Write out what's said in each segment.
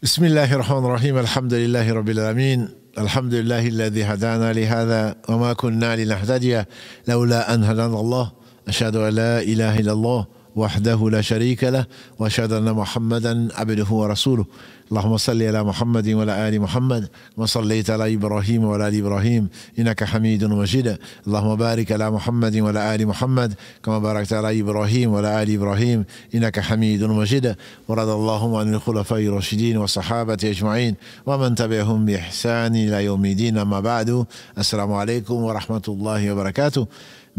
بسم الله الرحمن الرحيم الحمد لله رب العالمين الحمد لله الذي هدانا لهذا وما كنا لنهتدي لولا أن هدانا الله أشهد أن لا إله إلا الله وحده لا شريك له وأشهد أن محمدا عبده ورسوله اللهم صل على محمد وعلى آل محمد وصليت على إبراهيم وعلى آل إبراهيم إنك حميد مجيد اللهم بارك على محمد وعلى آل محمد كما باركت على إبراهيم وعلى آل إبراهيم إنك حميد مجيد ورضى اللهم عن الخلفاء الراشدين والصحابة أجمعين ومن تبعهم بإحسان إلى يوم الدين أما بعد السلام عليكم ورحمة الله وبركاته.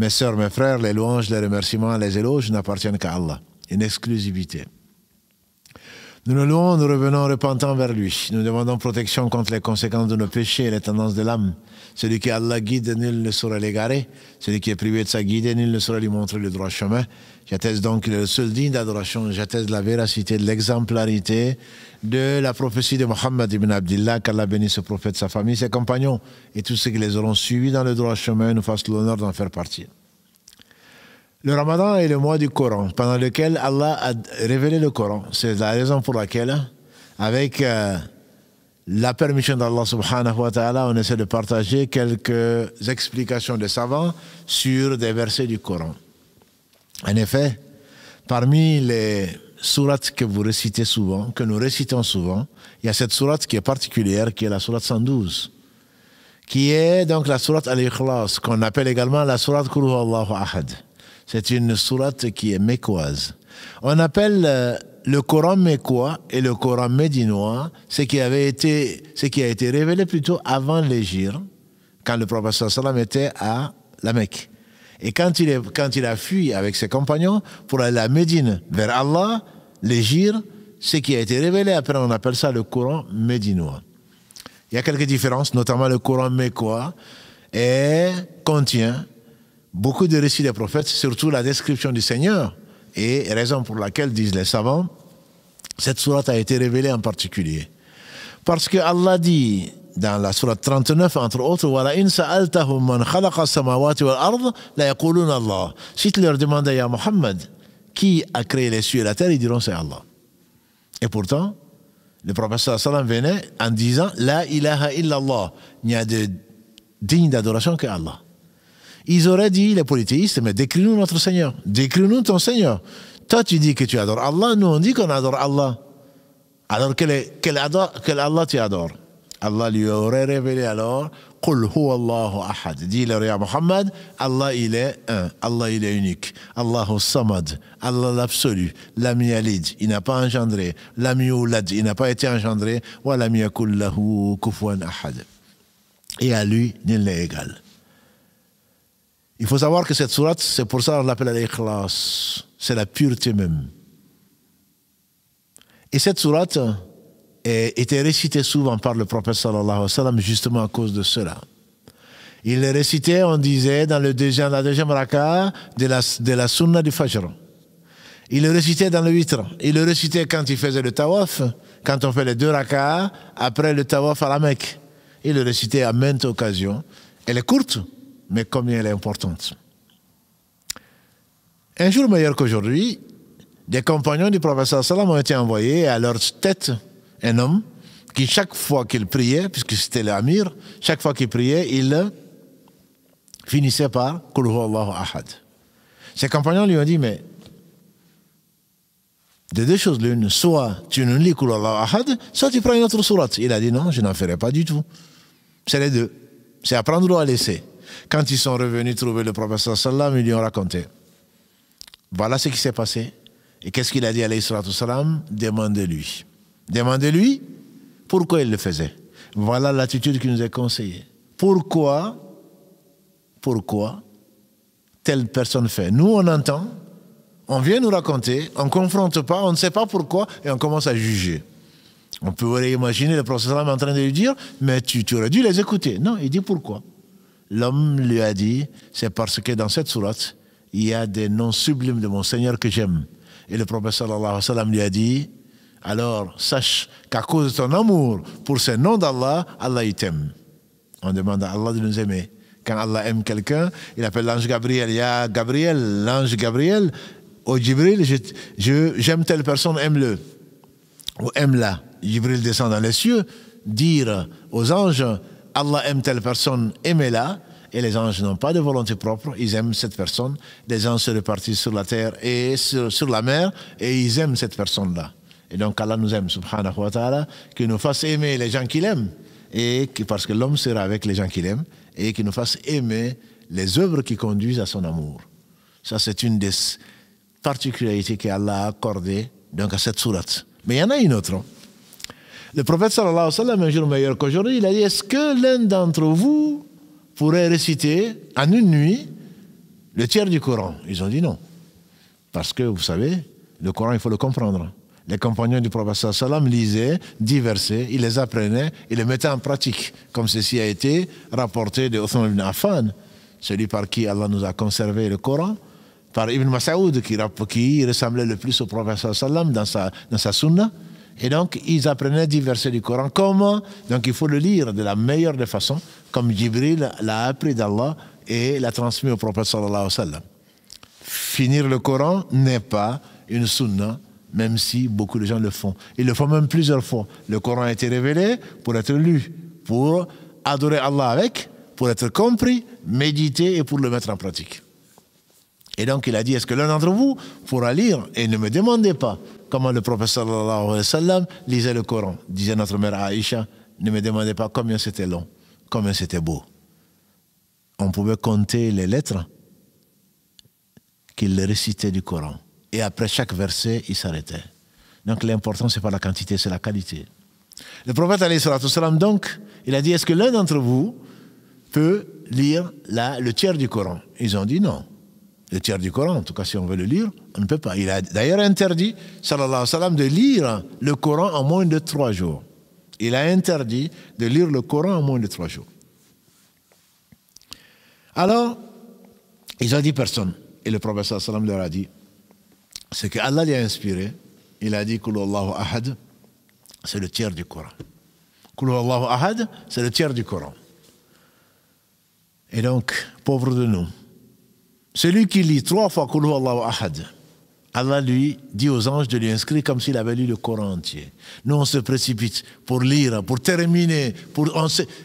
Mes sœurs, mes frères, les louanges, les remerciements, les éloges n'appartiennent qu'à Allah. Une exclusivité. Nous nous louons, nous revenons repentants vers lui. Nous demandons protection contre les conséquences de nos péchés et les tendances de l'âme. Celui qui Allah guide, nul ne saura l'égarer. Celui qui est privé de sa guide, nul ne saura lui montrer le droit chemin. J'atteste donc qu'il est le seul digne d'adoration. J'atteste la véracité, de l'exemplarité de la prophétie de Mohammed ibn Abdillah, qu'Allah bénisse ce prophète, sa famille, ses compagnons et tous ceux qui les auront suivis dans le droit chemin nous fassent l'honneur d'en faire partie. Le Ramadan est le mois du Coran, pendant lequel Allah a révélé le Coran. C'est la raison pour laquelle, avec la permission d'Allah subhanahu wa ta'ala, on essaie de partager quelques explications des savants sur des versets du Coran. En effet, parmi les sourates que vous récitez souvent, que nous récitons souvent, il y a cette sourate qui est particulière, qui est la sourate 112, qui est donc la sourate Al-Ikhlas, qu'on appelle également la sourate Qul Huwallahu Ahad. C'est une sourate qui est mécoise. On appelle le Coran mécois et le Coran médinois ce qui a été révélé plutôt avant l'Hégire, quand le prophète sallallahu alayhi wa sallam était à la Mecque. Et quand il a fui avec ses compagnons pour aller à Médine vers Allah, l'Hégire, ce qui a été révélé après, on appelle ça le Coran médinois. Il y a quelques différences, notamment le Coran mécois contient beaucoup de récits des prophètes, surtout la description du Seigneur, et raison pour laquelle, disent les savants, cette sourate a été révélée en particulier. Parce que Allah dit dans la sourate 39, entre autres, وَلَئِنْ سَأَلْتَهُمْ مَنْ خَلَقَ السَّمَاوَاتِ وَالْأَرْضِ لَيَقُولُونَ اللَّهُ. Si tu leur demandais, ya Muhammad, qui a créé les cieux et la terre, ils diront c'est Allah. Et pourtant, le prophète sallallahu alayhi wa sallam venait en disant La ilaha illallah. Il n'y a de digne d'adoration que Allah. Ils auraient dit, les polythéistes, mais décris-nous notre Seigneur, décris-nous ton Seigneur. Toi, tu dis que tu adores Allah, nous on dit qu'on adore Allah. Alors quel Allah tu adores? Allah lui aurait révélé alors, Qul huwallahu ahad. Dis-leur à Muhammad, Allah il est un, Allah il est unique. Allahu samad, Allah l'absolu, lam yalid, il n'a pas engendré, lam yulad, il n'a pas été engendré, wa lam yakul lahu kufuwan ahad. Et à lui, nul n'est égal. Il faut savoir que cette sourate, c'est pour ça qu'on l'appelle Al-Ikhlas. C'est la pureté même. Et cette sourate était récitée souvent par le prophète sallallahu alayhi wa sallam justement à cause de cela. Il le récitait, on disait, dans la deuxième raka de la sunna du Fajr. Il le récitait dans le witr. Il le récitait quand il faisait le tawaf, quand on fait les 2 rakas après le tawaf à la Mecque. Il le récitait à maintes occasions. Elle est courte, mais combien elle est importante. Un jour meilleur qu'aujourd'hui, des compagnons du prophète sallallahu alayhi wa sallam ont été envoyés à leur tête un homme qui, chaque fois qu'il priait, puisque c'était l'amir, chaque fois qu'il priait, il finissait par Qul huwallahu ahad. Ses compagnons lui ont dit, mais de 2 choses l'une, soit tu nous lis Qul huwallahu ahad, soit tu prends une autre sourate. Il a dit non, je n'en ferai pas du tout. C'est les 2. C'est à prendre ou à laisser. Quand ils sont revenus trouver le prophète sallallahu alayhi wa sallam, ils lui ont raconté. Voilà ce qui s'est passé. Et qu'est-ce qu'il a dit alayhi salatu salam? Demandez-lui. Demandez-lui pourquoi il le faisait. Voilà l'attitude qui nous est conseillée. Pourquoi telle personne fait? Nous, on entend, on vient nous raconter, on ne confronte pas, on ne sait pas pourquoi, et on commence à juger. On peut imaginer le prophète en train de lui dire, mais tu aurais dû les écouter. Non, il dit pourquoi. L'homme lui a dit, c'est parce que dans cette sourate, il y a des noms sublimes de mon Seigneur que j'aime. Et le prophète sallallahu alayhi wa sallam lui a dit, alors sache qu'à cause de ton amour pour ces noms d'Allah, Allah il t'aime. On demande à Allah de nous aimer. Quand Allah aime quelqu'un, il appelle l'ange Gabriel. Il y a Gabriel, l'ange Gabriel, au Jibril, j'aime telle personne, aime-le. Ou aime-la. Jibril descend dans les cieux, dire aux anges, Allah aime telle personne, aimez-la. Et les anges n'ont pas de volonté propre, ils aiment cette personne. Les anges se répartissent sur la terre et sur la mer, et ils aiment cette personne-là. Et donc Allah nous aime, subhanahu wa ta'ala, qu'il nous fasse aimer les gens qu'il aime, parce que l'homme sera avec les gens qu'il aime, et qu'il nous fasse aimer les œuvres qui conduisent à son amour. Ça, c'est une des particularités qu'Allah a accordées donc, à cette sourate. Mais il y en a une autre. Le prophète sallallahu alayhi wa sallam, un jour meilleur qu'aujourd'hui, il a dit, est-ce que l'un d'entre vous pourrait réciter en une nuit le tiers du Coran? Ils ont dit non. Parce que, vous savez, le Coran, il faut le comprendre. Les compagnons du prophète sallallahu alayhi wa sallam lisaient 10 versets, ils les apprenaient, ils les mettaient en pratique, comme ceci a été rapporté de Uthman ibn Affan, celui par qui Allah nous a conservé le Coran, par Ibn Mas'ud, qui ressemblait le plus au prophète sallallahu alayhi wa sallam dans sa sunna. Et donc, ils apprenaient 10 versets du Coran. Comment? Donc, il faut le lire de la meilleure des façons, comme Jibril l'a appris d'Allah et l'a transmis au prophète sallallahu alayhi wa sallam. Finir le Coran n'est pas une sunna, même si beaucoup de gens le font. Ils le font même plusieurs fois. Le Coran a été révélé pour être lu, pour adorer Allah avec, pour être compris, médité et pour le mettre en pratique. Et donc il a dit, est-ce que l'un d'entre vous pourra lire? Et ne me demandez pas comment le prophète sallallahu alayhi wa sallam lisait le Coran. Disait notre mère Aïcha, ne me demandez pas combien c'était long, combien c'était beau. On pouvait compter les lettres qu'il récitait du Coran. Et après chaque verset, il s'arrêtait. Donc l'important, ce n'est pas la quantité, c'est la qualité. Le prophète alayhi salatu wassalam, donc, il a dit, est-ce que l'un d'entre vous peut lire le tiers du Coran? Ils ont dit non. Le tiers du Coran, en tout cas si on veut le lire, on ne peut pas. Il a d'ailleurs interdit, sallallahu alayhi wa sallam, de lire le Coran en moins de 3 jours. Il a interdit de lire le Coran en moins de 3 jours. Alors, ils ont dit personne. Et le prophète sallallahu alayhi wa sallam leur a dit, c'est que Allah lui a inspiré. Il a dit, Qul Allahu ahad, c'est le tiers du Coran. Qul Allahu ahad, c'est le tiers du Coran. Et donc, pauvre de nous, celui qui lit 3 fois Qul Allahu ahad, Allah lui dit aux anges de lui inscrire comme s'il avait lu le Coran entier. Nous, on se précipite pour lire, pour terminer,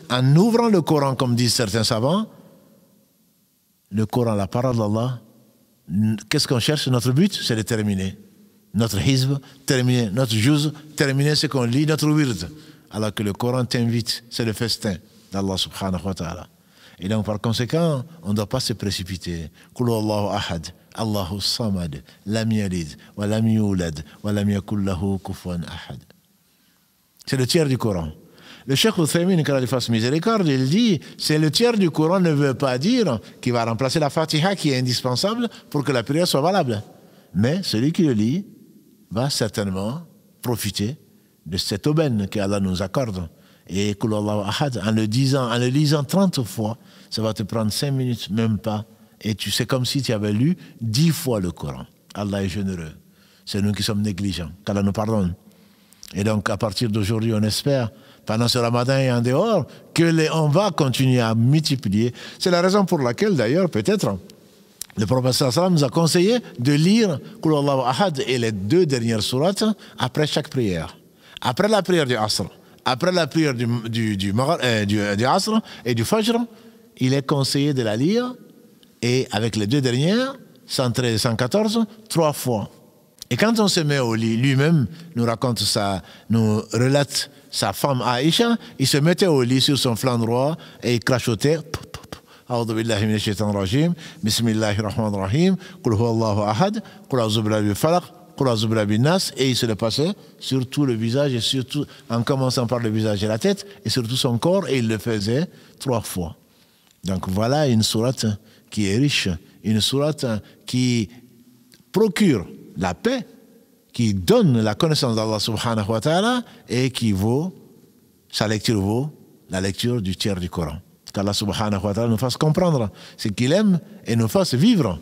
en ouvrant le Coran, comme disent certains savants, le Coran, la parole d'Allah, qu'est-ce qu'on cherche? Notre but, c'est de terminer. Notre hizb, terminer. Notre juz, terminer ce qu'on lit, notre wird. Alors que le Coran t'invite, c'est le festin d'Allah subhanahu wa ta'ala. Et donc, par conséquent, on ne doit pas se précipiter. Qul Allahu ahad, Allahu samad, lam yalid, wa lam yulad, wa lam yakul lahu kufuwan ahad. C'est le tiers du Coran. Le Cheikh Uthaymin, quand il fasse miséricorde, il dit, c'est le tiers du Coran ne veut pas dire qu'il va remplacer la Fatiha qui est indispensable pour que la prière soit valable. Mais celui qui le lit va certainement profiter de cette aubaine qu'Allah nous accorde. Et Qul Allahu ahad, en le lisant 30 fois, ça va te prendre 5 minutes, même pas. Et tu sais comme si tu avais lu 10 fois le Coran. Allah est généreux. C'est nous qui sommes négligents. Qu'Allah nous pardonne. Et donc, à partir d'aujourd'hui, on espère, pendant ce Ramadan et en dehors, on va continuer à multiplier. C'est la raison pour laquelle, d'ailleurs, peut-être, le prophète sallallahu alayhi wa sallam nous a conseillé de lire Qul Allahu ahad et les 2 dernières sourates après chaque prière. Après la prière du Asr, après la prière du Asr et du Fajr, il est conseillé de la lire, et avec les 2 dernières, 113 et 114, 3 fois. Et quand on se met au lit, lui-même nous relate sa femme Aïcha, il se mettait au lit sur son flanc droit et il crachotait. A'udhu billahi minash shaitanir rajim, bismillahir rahmanir rahim, qul huwallahu ahad, qul a'udhu birabbil falaq, qul a'udhu birabbin nas, et il se le passait sur tout le visage, et surtout en commençant par le visage et la tête, et sur tout son corps, et il le faisait 3 fois. Donc voilà une sourate qui est riche, une sourate qui procure la paix, qui donne la connaissance d'Allah subhanahu wa ta'ala, et sa lecture vaut la lecture du tiers du Coran. Qu'Allah subhanahu wa ta'ala nous fasse comprendre ce qu'il aime et nous fasse vivre,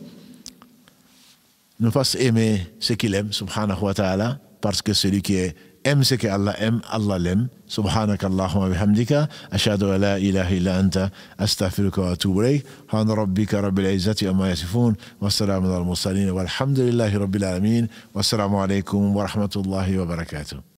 nous fasse aimer ce qu'il aime, subhanahu wa ta'ala, parce que celui qui aime ce qu'Allah aime, Allah l'aime. Subhanaka Allahumma bihamdika, ashhadu an la ilaha illa anta, astaghfiruka wa atubu ilayk. Subhana rabbika rabbil izzati amma yasifun, wa salamun alal mursalin, walhamdulillahi rabbil alamin, wassalamu alaykum wa rahmatullahi wa barakatuh.